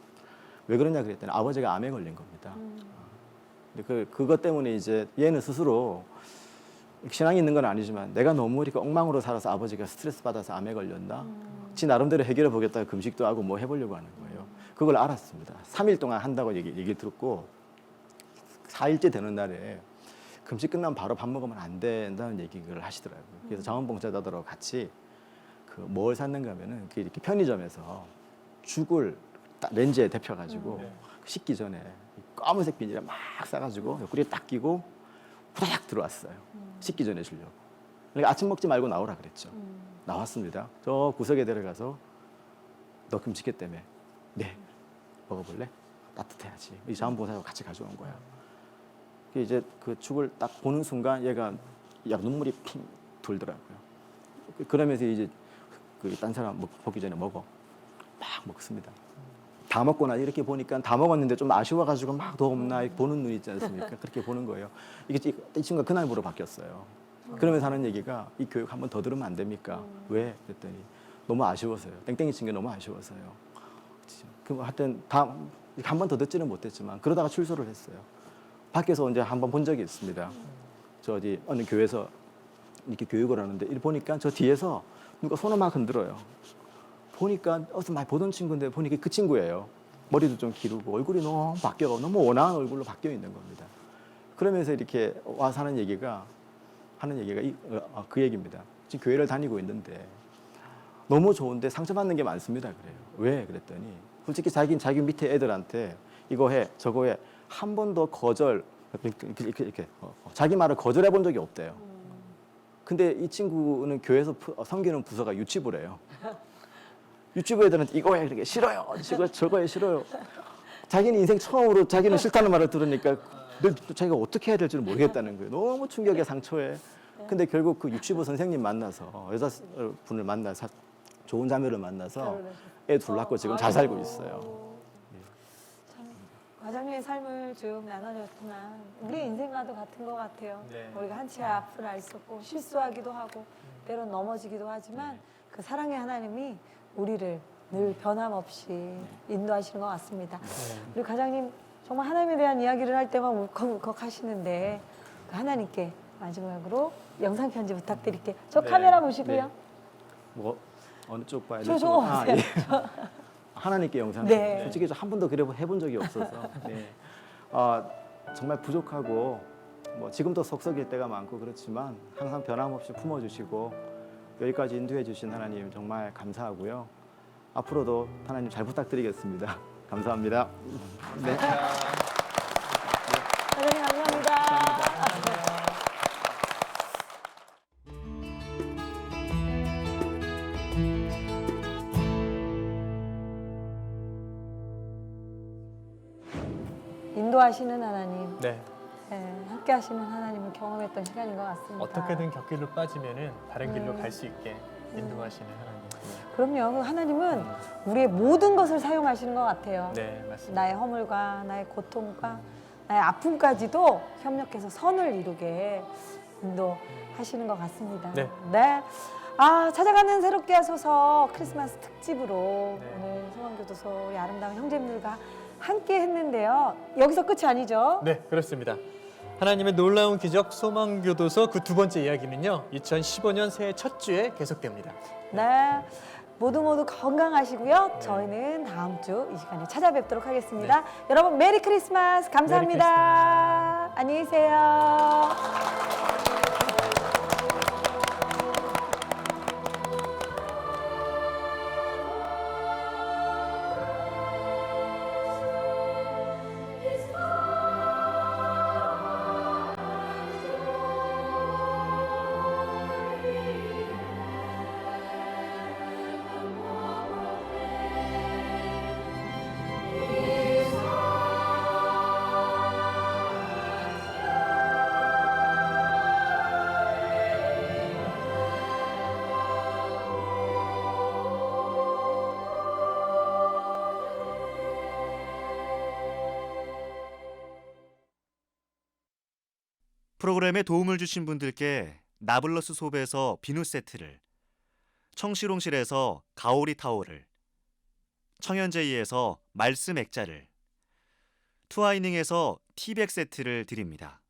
왜 그러냐 그랬더니 아버지가 암에 걸린 겁니다. 근데 그것 때문에 이제 얘는 스스로 신앙이 있는 건 아니지만 내가 너무 이렇게 엉망으로 살아서 아버지가 스트레스 받아서 암에 걸렸나? 지 나름대로 해결해 보겠다고 금식도 하고 뭐 해보려고 하는 거예요. 그걸 알았습니다. 3일 동안 한다고 얘기 들었고 4일째 되는 날에 금식 끝나면 바로 밥 먹으면 안 된다는 얘기를 하시더라고요. 그래서 자원봉사자들하고 같이 그 뭘 샀는가 하면은 이렇게 편의점에서 죽을 렌즈에 데펴가지고 씻기 전에 검은색 비닐에 막 싸가지고 옆구리에 딱 끼고 후다닥 들어왔어요. 씻기 전에 주려고. 그러니까 아침 먹지 말고 나오라 그랬죠. 나왔습니다. 저 구석에 데려가서 너 금식했다며. 네. 먹어볼래? 따뜻해야지. 이 자원봉사자하고 같이 가져온 거야. 이제 그 죽을 딱 보는 순간 얘가 약 눈물이 핑 돌더라고요. 그러면서 이제 그 딴 사람 먹기 전에 먹어. 막 먹습니다. 다 먹고 나 이렇게 보니까 다 먹었는데 좀 아쉬워가지고 막 더 없나 이렇게 보는 눈이 있지 않습니까? 그렇게 보는 거예요. 이게 이 친구가 그날부로 바뀌었어요. 그러면서 하는 얘기가 이 교육 한 번 더 들으면 안 됩니까? 왜? 그랬더니 너무 아쉬워서요. 땡땡이 친 게 너무 아쉬워서요. 그 하여튼 한 번 더 듣지는 못했지만 그러다가 출소를 했어요. 밖에서 이제 한 번 본 적이 있습니다. 저 어디 어느 교회에서 이렇게 교육을 하는데 보니까 저 뒤에서 누가 손을 막 흔들어요. 보니까 어디서 많이 보던 친구인데 보니까 그 친구예요. 머리도 좀 기르고 얼굴이 너무 바뀌어 너무 온화한 얼굴로 바뀌어 있는 겁니다. 그러면서 이렇게 와서 하는 얘기가 그 얘기입니다. 지금 교회를 다니고 있는데 너무 좋은데 상처받는 게 많습니다. 그래요. 왜? 그랬더니 솔직히 자기 밑에 애들한테 이거 해 저거 해 한 번도 거절 이렇게 자기 말을 거절해 본 적이 없대요. 근데 이 친구는 교회에서 섬기는 부서가 유치부래요. 유치부 애들한테 이거 해 그렇게 싫어요. 저거 해 싫어요. 자기는 인생 처음으로 자기는 싫다는 말을 들으니까 늘 자기가 어떻게 해야 될지 모르겠다는 거예요. 너무 충격에 상처에. 근데 결국 그 유치부 선생님 만나서 여자분을 만나서 좋은 자매를 만나서 애 둘 낳고 지금 잘 살고 있어요. 과장님의 삶을 쭉 나눠줬지만 우리 인생과도 같은 것 같아요. 네. 우리가 한치의 앞을 알 수 없고 실수하기도 하고 때론 넘어지기도 하지만 그 사랑의 하나님이 우리를 늘 변함없이 인도하시는 것 같습니다. 우리 과장님 정말 하나님에 대한 이야기를 할 때만 울컥울컥 하시는데 그 하나님께 마지막으로 영상 편지 부탁드릴게요. 저 네. 카메라 보시고요. 네. 뭐 어느 쪽 봐야 저 될지 보세요. 예. 하나님께 영상. 네. 솔직히 한 번도 그래 해본 적이 없어서 네. 정말 부족하고 뭐 지금도 속썩일 때가 많고 그렇지만 항상 변함없이 품어주시고 여기까지 인도해 주신 하나님 정말 감사하고요. 앞으로도 하나님 잘 부탁드리겠습니다. 감사합니다. 네. 과장님 감사합니다. 인도하시는 하나님, 네. 함께 하시는 하나님을 경험했던 시간인 것 같습니다. 어떻게든 곁길로 빠지면은 다른 길로 갈 수 있게 인도하시는 하나님. 그럼요. 그 하나님은 우리의 모든 것을 사용하시는 것 같아요. 네, 맞습니다. 나의 허물과 나의 고통과 나의 아픔까지도 협력해서 선을 이루게 인도하시는 것 같습니다. 네. 네. 아, 찾아가는 새롭게 하소서 크리스마스 특집으로 네. 오늘 소망교도소 우리 아름다운 형제님들과 함께 했는데요. 여기서 끝이 아니죠? 네, 그렇습니다. 하나님의 놀라운 기적 소망교도소 그 두 번째 이야기는요. 2015년 새해 첫 주에 계속됩니다. 네. 모두 건강하시고요. 네. 저희는 다음 주 이 시간에 찾아뵙도록 하겠습니다. 여러분 메리 크리스마스 감사합니다. 메리 크리스마스. 안녕히 계세요. 프로그램에 도움을 주신 분들께 나블러스 솝에서 비누 세트를, 청시롱실에서 가오리 타올을, 청현제이에서 말씀 액자를, 투아이닝에서 티백 세트를 드립니다.